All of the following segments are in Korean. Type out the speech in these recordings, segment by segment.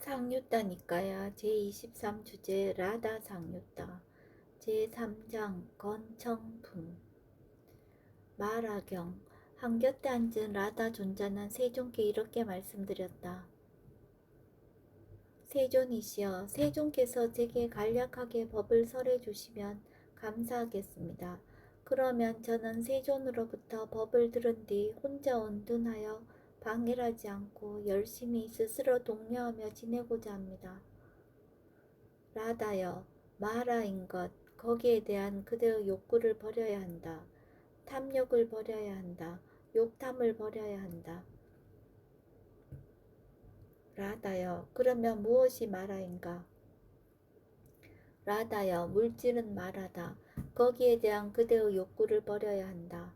상유따니까야 제23주제 라다 상유따 제3장 건청품 말하경 한곁에 앉은 라다 존자는 세존께 이렇게 말씀드렸다. 세존이시여, 세존께서 제게 간략하게 법을 설해 주시면 감사하겠습니다. 그러면 저는 세존으로부터 법을 들은 뒤 혼자 온둔하여 방해하지 않고 열심히 스스로 독려하며 지내고자 합니다. 라다여, 마라인 것, 거기에 대한 그대의 욕구를 버려야 한다. 탐욕을 버려야 한다. 욕탐을 버려야 한다. 라다여, 그러면 무엇이 마라인가? 라다여, 물질은 마라다. 거기에 대한 그대의 욕구를 버려야 한다.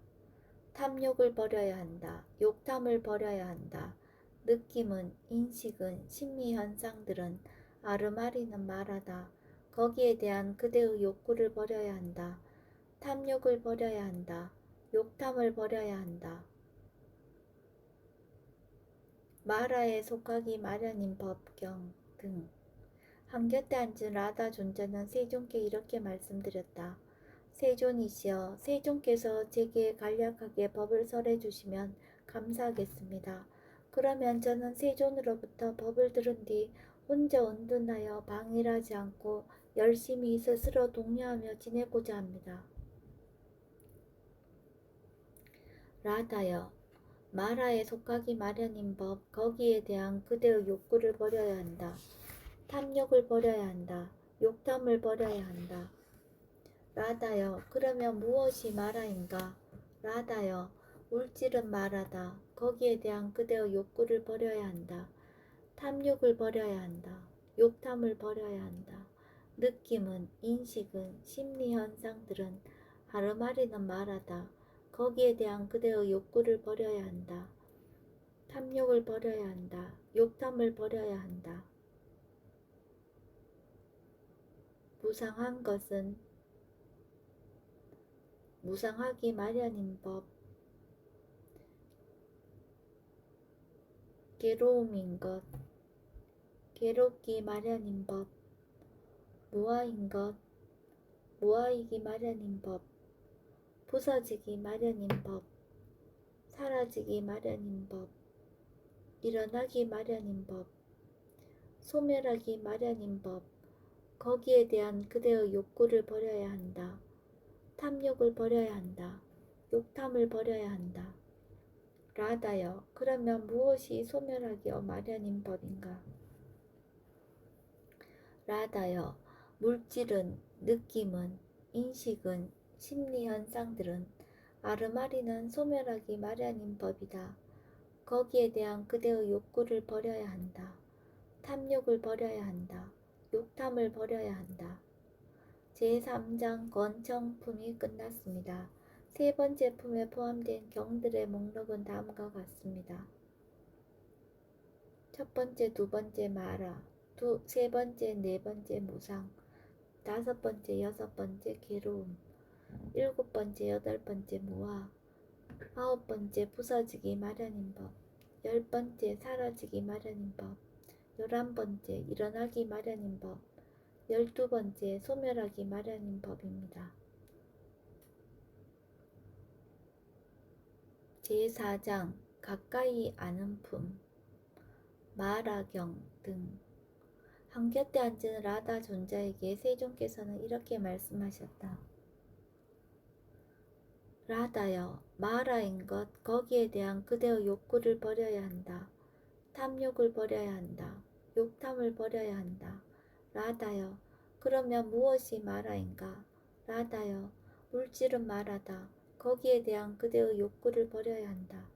탐욕을 버려야 한다. 욕탐을 버려야 한다. 느낌은, 인식은, 심리현상들은, 아르마리는 마라다. 거기에 대한 그대의 욕구를 버려야 한다. 탐욕을 버려야 한다. 욕탐을 버려야 한다. 마라에 속하기 마련인 법경 등 한곁에 앉은 라다 존자는 세존께 이렇게 말씀드렸다. 세존이시여, 세존께서 제게 간략하게 법을 설해 주시면 감사하겠습니다. 그러면 저는 세존으로부터 법을 들은 뒤 혼자 온둔하여 방일하지 않고 열심히 스스로 독려하며 지내고자 합니다. 라다여, 마라에 속하기 마련인 법, 거기에 대한 그대의 욕구를 버려야 한다. 탐욕을 버려야 한다. 욕탐을 버려야 한다. 라다여, 그러면 무엇이 마라인가? 라다여, 물질은 마라다. 거기에 대한 그대의 욕구를 버려야 한다. 탐욕을 버려야 한다. 욕탐을 버려야 한다. 느낌은, 인식은, 심리현상들은 하르마리는 마라다. 거기에 대한 그대의 욕구를 버려야 한다. 탐욕을 버려야 한다. 욕탐을 버려야 한다. 무상한 것은 무상하기 마련인 법, 괴로움인 것, 괴롭기 마련인 법, 무아인 것, 무아이기 마련인 법, 부서지기 마련인 법, 사라지기 마련인 법, 일어나기 마련인 법, 소멸하기 마련인 법, 거기에 대한 그대의 욕구를 버려야 한다. 탐욕을 버려야 한다. 욕탐을 버려야 한다. 라다여, 그러면 무엇이 소멸하기어 마련인 법인가? 라다여, 물질은, 느낌은, 인식은, 심리현상들은 아르마리는 소멸하기 마련인 법이다. 거기에 대한 그대의 욕구를 버려야 한다. 탐욕을 버려야 한다. 욕탐을 버려야 한다. 제3장 건청품이 끝났습니다. 세 번째 품에 포함된 경들의 목록은 다음과 같습니다. 첫 번째, 두 번째 마라, 세 번째, 네 번째 무상, 다섯 번째, 여섯 번째 괴로움, 일곱 번째, 여덟 번째 무아, 아홉 번째 부서지기 마련인 법, 열 번째 사라지기 마련인 법, 11번째 일어나기 마련인 법, 12번째 소멸하기 마련인 법입니다. 제4장 가까이 아는 품, 마라경 등 한곁에 앉은 라다 존자에게 세존께서는 이렇게 말씀하셨다. 라다여, 마라인 것, 거기에 대한 그대의 욕구를 버려야 한다. 탐욕을 버려야 한다. 욕탐을 버려야 한다. 라다여, 그러면 무엇이 마라인가? 라다여, 물질은 마라다. 거기에 대한 그대의 욕구를 버려야 한다.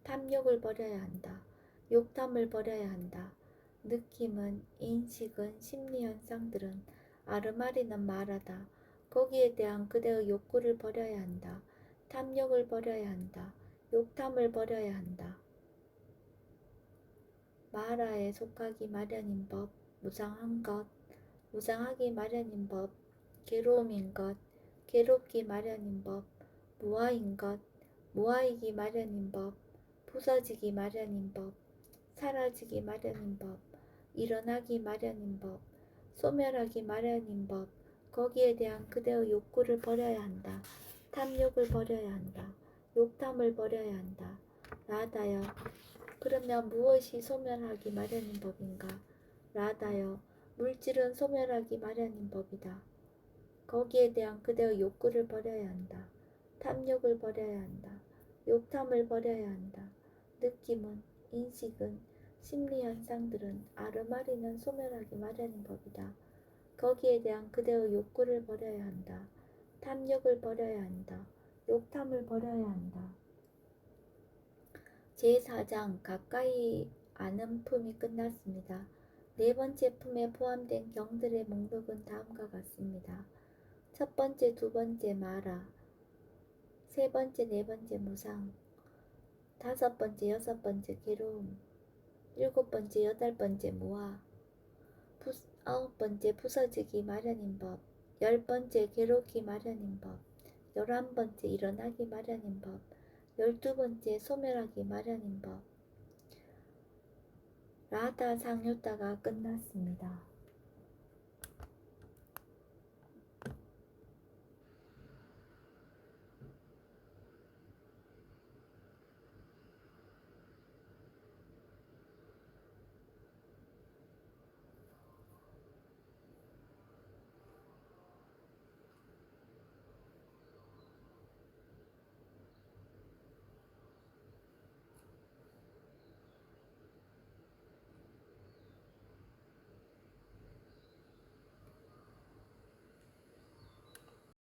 탐욕을 버려야 한다. 욕탐을 버려야 한다. 느낌은, 인식은, 심리현상들은 아르마리는 마라다. 거기에 대한 그대의 욕구를 버려야 한다. 탐욕을 버려야 한다. 욕탐을 버려야 한다. 마라에 속하기 마련인 법, 무상한 것, 무상하기 마련인 법, 괴로움인 것, 괴롭기 마련인 법, 무아인 것, 무아이기 마련인 법, 부서지기 마련인 법, 사라지기 마련인 법, 일어나기 마련인 법, 소멸하기 마련인 법, 거기에 대한 그대의 욕구를 버려야 한다. 탐욕을 버려야 한다. 욕탐을 버려야 한다. 라다여, 그러면 무엇이 소멸하기 마련인 법인가? 라다여, 물질은 소멸하기 마련인 법이다. 거기에 대한 그대의 욕구를 버려야 한다. 탐욕을 버려야 한다. 욕탐을 버려야 한다. 느낌은, 인식은, 심리현상들은 아르마리는 소멸하기 마련인 법이다. 거기에 대한 그대의 욕구를 버려야 한다. 탐욕을 버려야 한다. 욕탐을 버려야 한다. 제4장 가까이 아는 품이 끝났습니다. 네 번째 품에 포함된 경들의 목록은 다음과 같습니다. 첫 번째, 두 번째 마라, 세 번째, 네 번째 무상, 다섯 번째, 여섯 번째 괴로움, 일곱 번째, 여덟 번째 무아, 아홉 번째 부서지기 마련인 법, 열 번째 괴롭기 마련인 법, 11번째 일어나기 마련인 법, 12번째 소멸하기 마련인 법. 라다 상유다가 끝났습니다.